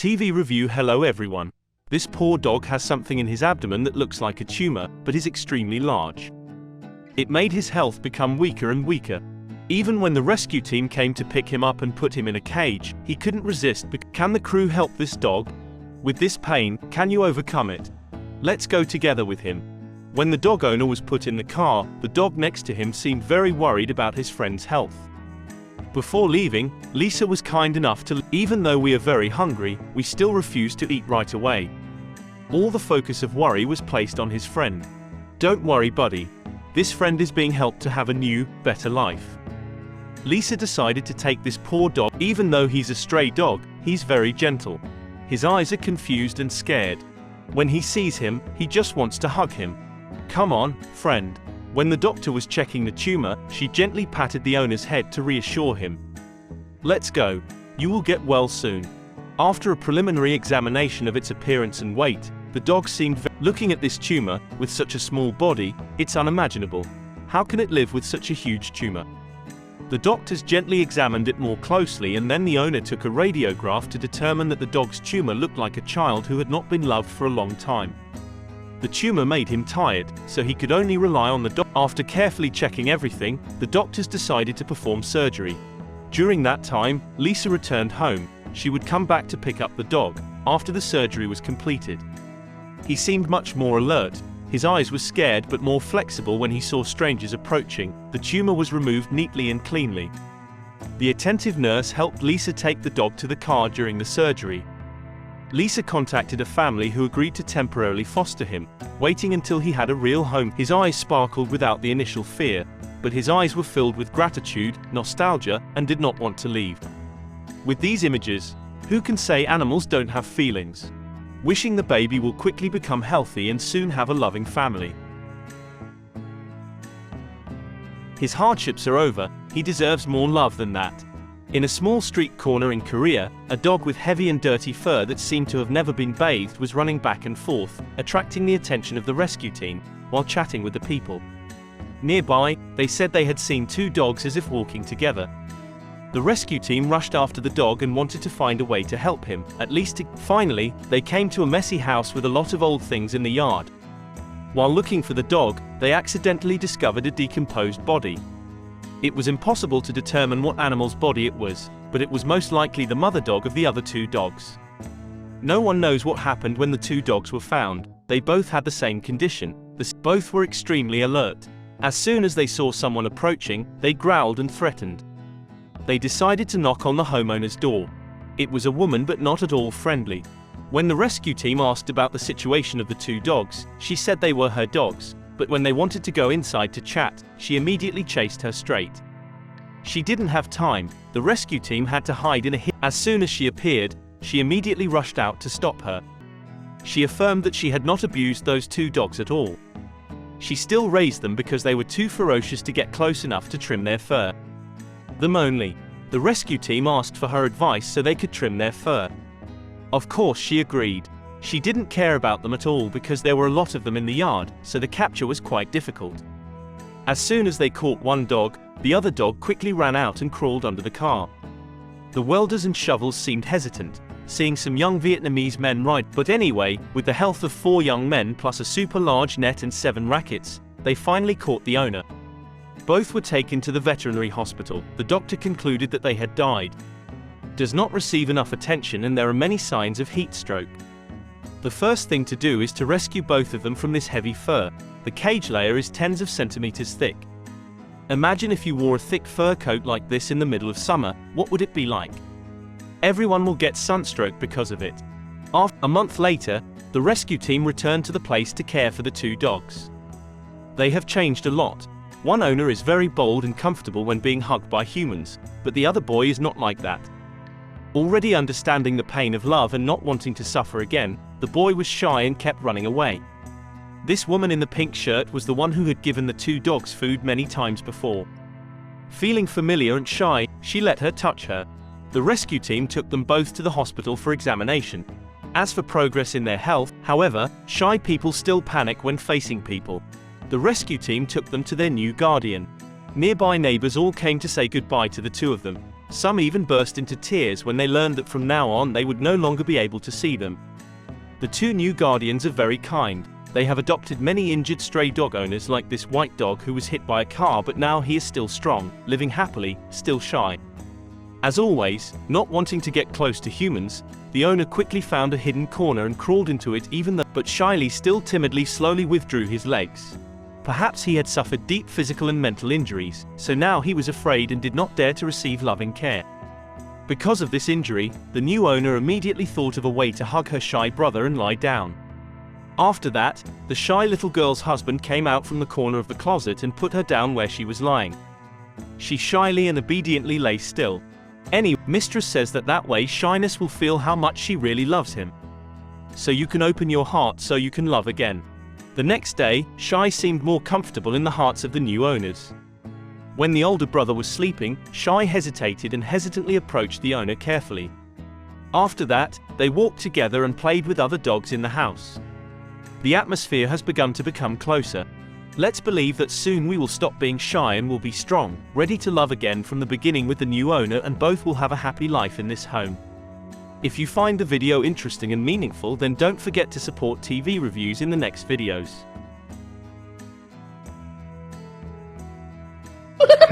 TV review. Hello everyone. This poor dog has something in his abdomen that looks like a tumor, but is extremely large. It made his health become weaker and weaker. Even when the rescue team came to pick him up and put him in a cage, he couldn't resist. Can the crew help this dog? With this pain, can you overcome it? Let's go together with him. When the dog owner was put in the car, the dog next to him seemed very worried about his friend's health. Before leaving, Lisa was kind enough to, even though we are very hungry, we still refused to eat right away. All the focus of worry was placed on his friend. Don't worry, buddy. This friend is being helped to have a new, better life. Lisa decided to take this poor dog. Even though he's a stray dog, he's very gentle. His eyes are confused and scared. When he sees him, he just wants to hug him. Come on, friend. When the doctor was checking the tumor, she gently patted the owner's head to reassure him. Let's go. You will get well soon. After a preliminary examination of its appearance and weight, the dog seemed looking at this tumor, with such a small body, it's unimaginable. How can it live with such a huge tumor? The doctors gently examined it more closely, and then the owner took a radiograph to determine that the dog's tumor looked like a child who had not been loved for a long time. The tumor made him tired, so he could only rely on the doctor. After carefully checking everything, the doctors decided to perform surgery. During that time, Lisa returned home. She would come back to pick up the dog, after the surgery was completed. He seemed much more alert. His eyes were scared but more flexible when he saw strangers approaching. The tumor was removed neatly and cleanly. The attentive nurse helped Lisa take the dog to the car during the surgery. Lisa contacted a family who agreed to temporarily foster him, waiting until he had a real home. His eyes sparkled without the initial fear, but his eyes were filled with gratitude, nostalgia, and did not want to leave. With these images, who can say animals don't have feelings? Wishing the baby will quickly become healthy and soon have a loving family. His hardships are over, he deserves more love than that. In a small street corner in Korea, a dog with heavy and dirty fur that seemed to have never been bathed was running back and forth, attracting the attention of the rescue team, while chatting with the people. Nearby, they said they had seen two dogs as if walking together. The rescue team rushed after the dog and wanted to find a way to help him, Finally, they came to a messy house with a lot of old things in the yard. While looking for the dog, they accidentally discovered a decomposed body. It was impossible to determine what animal's body it was, but it was most likely the mother dog of the other two dogs. No one knows what happened when the two dogs were found. They both had the same condition. Both were extremely alert. As soon as they saw someone approaching, they growled and threatened. They decided to knock on the homeowner's door. It was a woman, but not at all friendly. When the rescue team asked about the situation of the two dogs, she said they were her dogs. But when they wanted to go inside to chat, she immediately chased her straight. She didn't have time. The rescue team had to hide in a hill. As soon as she appeared, she immediately rushed out to stop her. She affirmed that she had not abused those two dogs at all. She still raised them because they were too ferocious to get close enough to trim their fur. Them only. The rescue team asked for her advice so they could trim their fur. Of course she agreed. She didn't care about them at all because there were a lot of them in the yard, so the capture was quite difficult. As soon as they caught one dog, the other dog quickly ran out and crawled under the car. The welders and shovels seemed hesitant, seeing some young Vietnamese men ride. But anyway, with the help of 4 young men plus a super large net and 7 rackets, they finally caught the owner. Both were taken to the veterinary hospital. The doctor concluded that they had died. Does not receive enough attention, and there are many signs of heat stroke. The first thing to do is to rescue both of them from this heavy fur. The cage layer is tens of centimeters thick. Imagine if you wore a thick fur coat like this in the middle of summer, what would it be like? Everyone will get sunstroke because of it. A month later, the rescue team returned to the place to care for the two dogs. They have changed a lot. One owner is very bold and comfortable when being hugged by humans, but the other boy is not like that. Already understanding the pain of love and not wanting to suffer again, the boy was shy and kept running away. This woman in the pink shirt was the one who had given the two dogs food many times before. Feeling familiar and shy, she let her touch her. The rescue team took them both to the hospital for examination. As for progress in their health, however, shy people still panic when facing people. The rescue team took them to their new guardian. Nearby neighbors all came to say goodbye to the two of them. Some even burst into tears when they learned that from now on they would no longer be able to see them. The two new guardians are very kind. They have adopted many injured stray dog owners like this white dog who was hit by a car, but now he is still strong, living happily, still shy. As always, not wanting to get close to humans, the owner quickly found a hidden corner and crawled into it, but shyly, still timidly, slowly withdrew his legs. Perhaps he had suffered deep physical and mental injuries, so now he was afraid and did not dare to receive loving care. Because of this injury, the new owner immediately thought of a way to hug her shy brother and lie down. After that, the shy little girl's husband came out from the corner of the closet and put her down where she was lying. She shyly and obediently lay still. Mistress says that way shyness will feel how much she really loves him. So you can open your heart so you can love again. The next day, Shy seemed more comfortable in the hearts of the new owners. When the older brother was sleeping, Shy hesitated and hesitantly approached the owner carefully. After that, they walked together and played with other dogs in the house. The atmosphere has begun to become closer. Let's believe that soon we will stop being shy and will be strong, ready to love again from the beginning with the new owner, and both will have a happy life in this home. If you find the video interesting and meaningful, then don't forget to support TV reviews in the next videos.